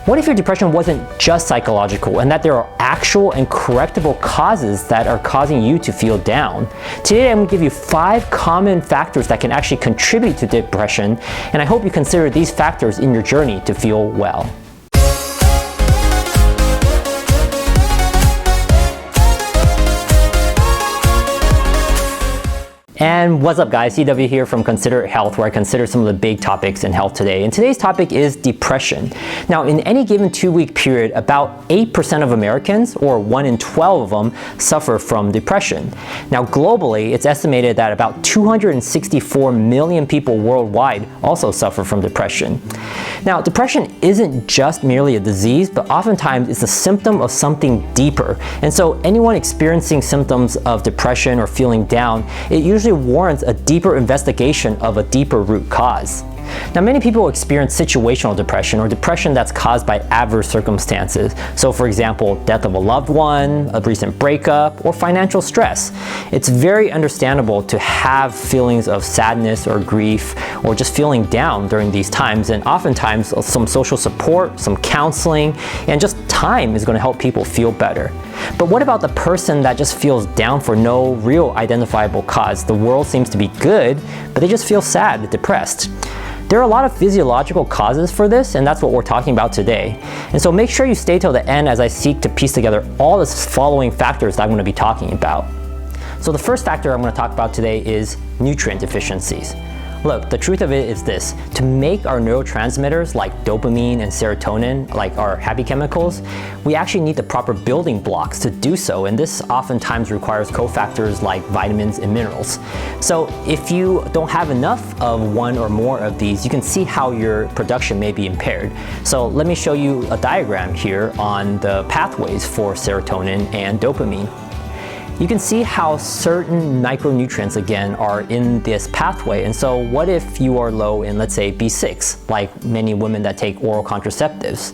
What if your depression wasn't just psychological and that there are actual and correctable causes that are causing you to feel down? Today I'm going to give you 5 common factors that can actually contribute to depression, and I hope you consider these factors in your journey to feel well. And what's up guys, CW here from Consider Health, where I consider some of the big topics in health today. And today's topic is depression. Now, in any given 2-week period, about 8% of Americans, or 1 in 12 of them, suffer from depression. Now, globally, it's estimated that about 264 million people worldwide also suffer from depression. Now, depression isn't just merely a disease, but oftentimes it's a symptom of something deeper. And so anyone experiencing symptoms of depression or feeling down, it usually warrants a deeper investigation of a deeper root cause. Now, many people experience situational depression, or depression that's caused by adverse circumstances. So for example, death of a loved one, a recent breakup, or financial stress. It's very understandable to have feelings of sadness or grief, or just feeling down during these times, and oftentimes some social support, some counseling, and just time is going to help people feel better. But what about the person that just feels down for no real identifiable cause? The world seems to be good, but they just feel sad, depressed. There are a lot of physiological causes for this, and that's what we're talking about today. And so make sure you stay till the end as I seek to piece together all the following factors that I'm going to be talking about. So the first factor I'm going to talk about today is nutrient deficiencies. Look, the truth of it is this: to make our neurotransmitters like dopamine and serotonin, like our happy chemicals, we actually need the proper building blocks to do so, and this oftentimes requires cofactors like vitamins and minerals. So if you don't have enough of one or more of these, you can see how your production may be impaired. So let me show you a diagram here on the pathways for serotonin and dopamine. You can see how certain micronutrients, again, are in this pathway. And so what if you are low in, let's say, B6, like many women that take oral contraceptives?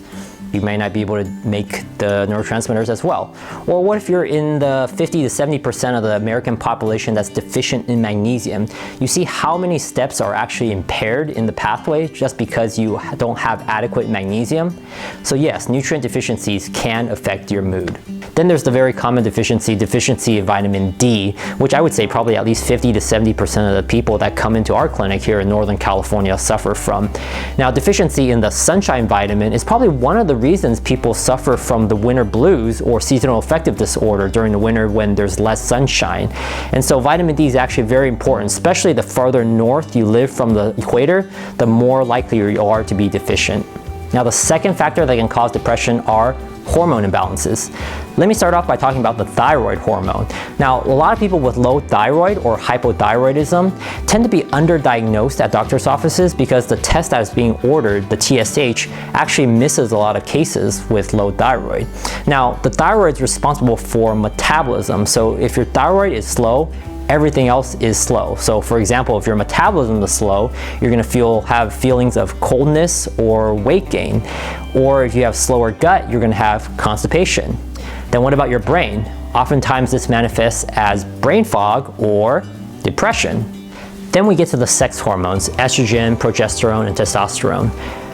You may not be able to make the neurotransmitters as well. Or what if you're in the 50 to 70% of the American population that's deficient in magnesium? You see how many steps are actually impaired in the pathway just because you don't have adequate magnesium? So yes, nutrient deficiencies can affect your mood. Then there's the very common deficiency in vitamin D, which I would say probably at least 50 to 70% of the people that come into our clinic here in Northern California suffer from. Now, deficiency in the sunshine vitamin is probably one of the reasons people suffer from the winter blues or seasonal affective disorder during the winter when there's less sunshine. And so vitamin D is actually very important, especially the farther north you live from the equator, the more likely you are to be deficient. Now, the second factor that can cause depression are hormone imbalances. Let me start off by talking about the thyroid hormone. Now, a lot of people with low thyroid or hypothyroidism tend to be underdiagnosed at doctor's offices because the test that is being ordered, the TSH, actually misses a lot of cases with low thyroid. Have the thyroid is responsible for metabolism. So if your thyroid is slow, everything else is slow. So for example, if your metabolism is slow, you're going to have feelings of coldness or weight gain. Or if you have slower gut, you're going to have constipation. Then what about your brain? Oftentimes this manifests as brain fog or depression. Then we get to the sex hormones, estrogen, progesterone, and testosterone.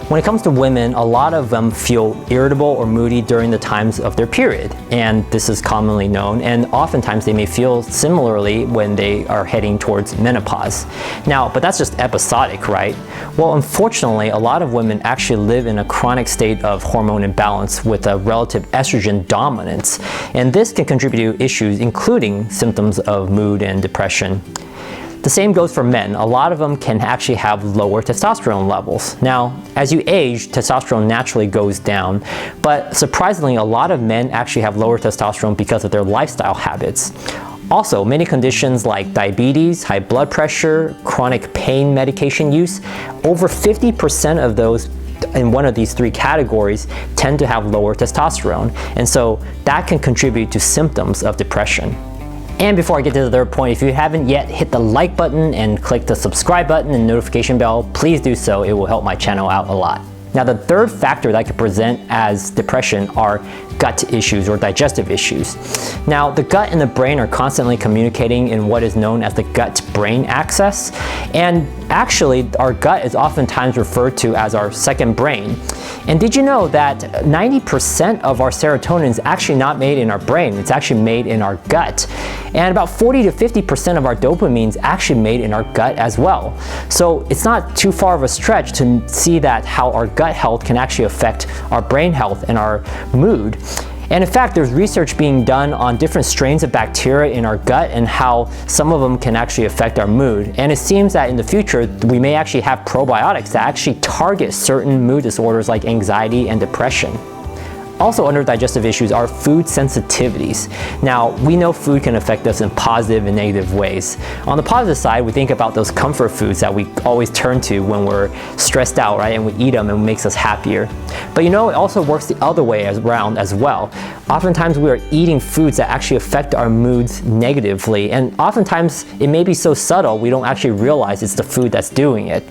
When it comes to women, a lot of them feel irritable or moody during the times of their period, and this is commonly known, and oftentimes they may feel similarly when they are heading towards menopause. But that's just episodic, right? Well, unfortunately, a lot of women actually live in a chronic state of hormone imbalance with a relative estrogen dominance, and this can contribute to issues including symptoms of mood and depression. The same goes for men. A lot of them can actually have lower testosterone levels. Now, as you age, testosterone naturally goes down, but surprisingly, a lot of men actually have lower testosterone because of their lifestyle habits. Also, many conditions like diabetes, high blood pressure, chronic pain medication use, over 50% of those in one of these 3 categories tend to have lower testosterone, and so that can contribute to symptoms of depression. And before I get to the third point, if you haven't yet hit the like button and click the subscribe button and notification bell, please do so. It will help my channel out a lot. Now, the third factor that can present as depression are gut issues or digestive issues. Now, the gut and the brain are constantly communicating in what is known as the gut-brain axis, and actually, our gut is oftentimes referred to as our second brain. And did you know that 90% of our serotonin is actually not made in our brain, it's actually made in our gut. And about 40 to 50% of our dopamine is actually made in our gut as well. So it's not too far of a stretch to see that how our gut health can actually affect our brain health and our mood. And in fact, there's research being done on different strains of bacteria in our gut and how some of them can actually affect our mood. And it seems that in the future, we may actually have probiotics that actually target certain mood disorders like anxiety and depression. Also under digestive issues are food sensitivities. Now, we know food can affect us in positive and negative ways. On the positive side, we think about those comfort foods that we always turn to when we're stressed out, right? And we eat them and it makes us happier. But you know, it also works the other way around as well. Oftentimes we are eating foods that actually affect our moods negatively. And oftentimes it may be so subtle, we don't actually realize it's the food that's doing it.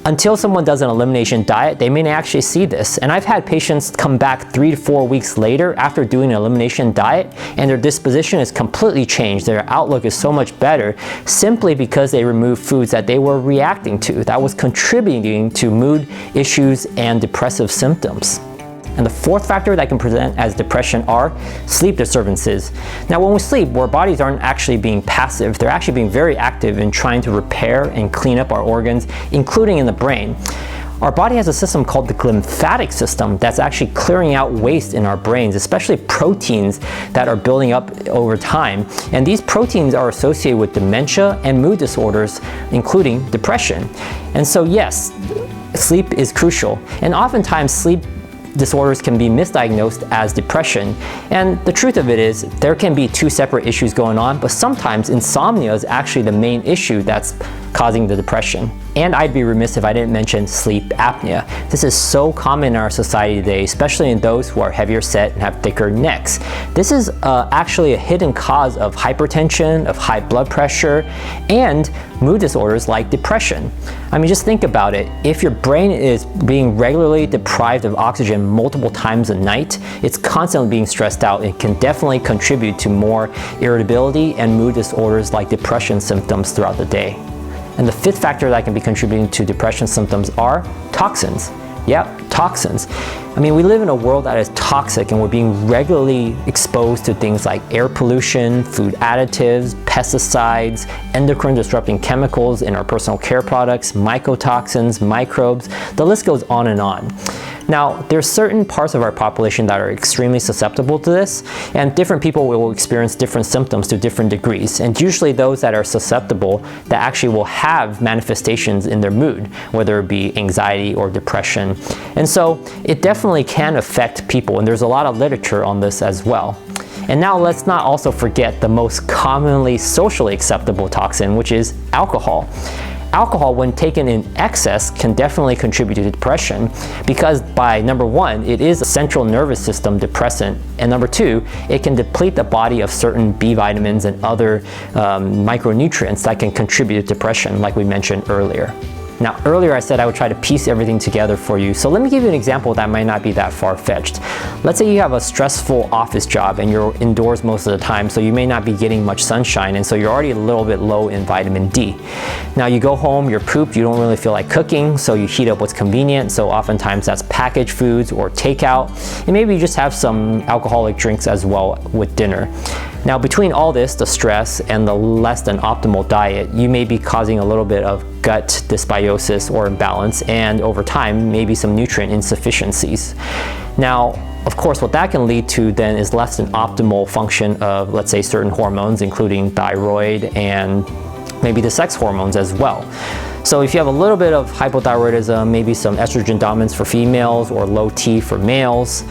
Until someone does an elimination diet, they may not actually see this. And I've had patients come back 3 to 4 weeks later after doing an elimination diet, and their disposition is completely changed. Their outlook is so much better simply because they removed foods that they were reacting to, that was contributing to mood issues and depressive symptoms. And the fourth factor that can present as depression are sleep disturbances. Now, when we sleep, our bodies aren't actually being passive. They're actually being very active in trying to repair and clean up our organs, including in the brain. Our body has a system called the Glymphatic System that's actually clearing out waste in our brains, especially proteins that are building up over time. And these proteins are associated with dementia and mood disorders, including depression. And so yes, sleep is crucial. And oftentimes sleep disorders can be misdiagnosed as depression. And the truth of it is, there can be two separate issues going on, but sometimes insomnia is actually the main issue that's causing the depression. And I'd be remiss if I didn't mention sleep apnea. This is so common in our society today, especially in those who are heavier set and have thicker necks. This is actually a hidden cause of hypertension, of high blood pressure, and mood disorders like depression. I mean, just think about it. If your brain is being regularly deprived of oxygen multiple times a night, it's constantly being stressed out. It can definitely contribute to more irritability and mood disorders like depression symptoms throughout the day. And the fifth factor that can be contributing to depression symptoms are toxins. Yep, toxins. I mean, we live in a world that is toxic and we're being regularly exposed to things like air pollution, food additives, pesticides, endocrine disrupting chemicals in our personal care products, mycotoxins, microbes, the list goes on and on. Now, there's certain parts of our population that are extremely susceptible to this, and different people will experience different symptoms to different degrees. And usually those that are susceptible that actually will have manifestations in their mood, whether it be anxiety or depression. And so it definitely can affect people, and there's a lot of literature on this as well. And now let's not also forget the most commonly socially acceptable toxin, which is alcohol. Alcohol, when taken in excess, can definitely contribute to depression because by number one, it is a central nervous system depressant, and number two, it can deplete the body of certain B vitamins and other micronutrients that can contribute to depression, like we mentioned earlier. Now, earlier I said I would try to piece everything together for you, so let me give you an example that might not be that far-fetched. Let's say you have a stressful office job and you're indoors most of the time, so you may not be getting much sunshine, and so you're already a little bit low in vitamin D. Now you go home, you're pooped, you don't really feel like cooking, so you heat up what's convenient, so oftentimes that's packaged foods or takeout, and maybe you just have some alcoholic drinks as well with dinner. Now, between all this, the stress and the less than optimal diet, you may be causing a little bit of gut dysbiosis or imbalance, and over time, maybe some nutrient insufficiencies. Now, of course, what that can lead to then is less than optimal function of, let's say, certain hormones, including thyroid and maybe the sex hormones as well. So if you have a little bit of hypothyroidism, maybe some estrogen dominance for females or low T for males,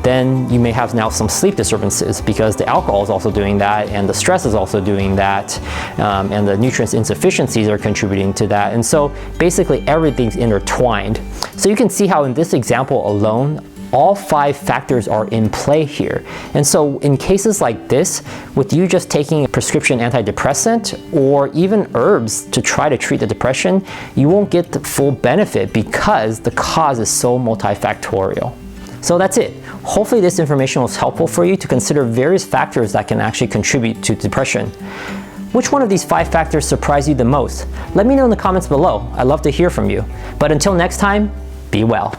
then you may have now some sleep disturbances because the alcohol is also doing that, and the stress is also doing that, and the nutrients insufficiencies are contributing to that. And so basically everything's intertwined. So you can see how in this example alone, all 5 factors are in play here. And so in cases like this, with you just taking a prescription antidepressant or even herbs to try to treat the depression, you won't get the full benefit because the cause is so multifactorial. So that's it. Hopefully this information was helpful for you to consider various factors that can actually contribute to depression. Which one of these 5 factors surprised you the most? Let me know in the comments below. I'd love to hear from you. But until next time, be well.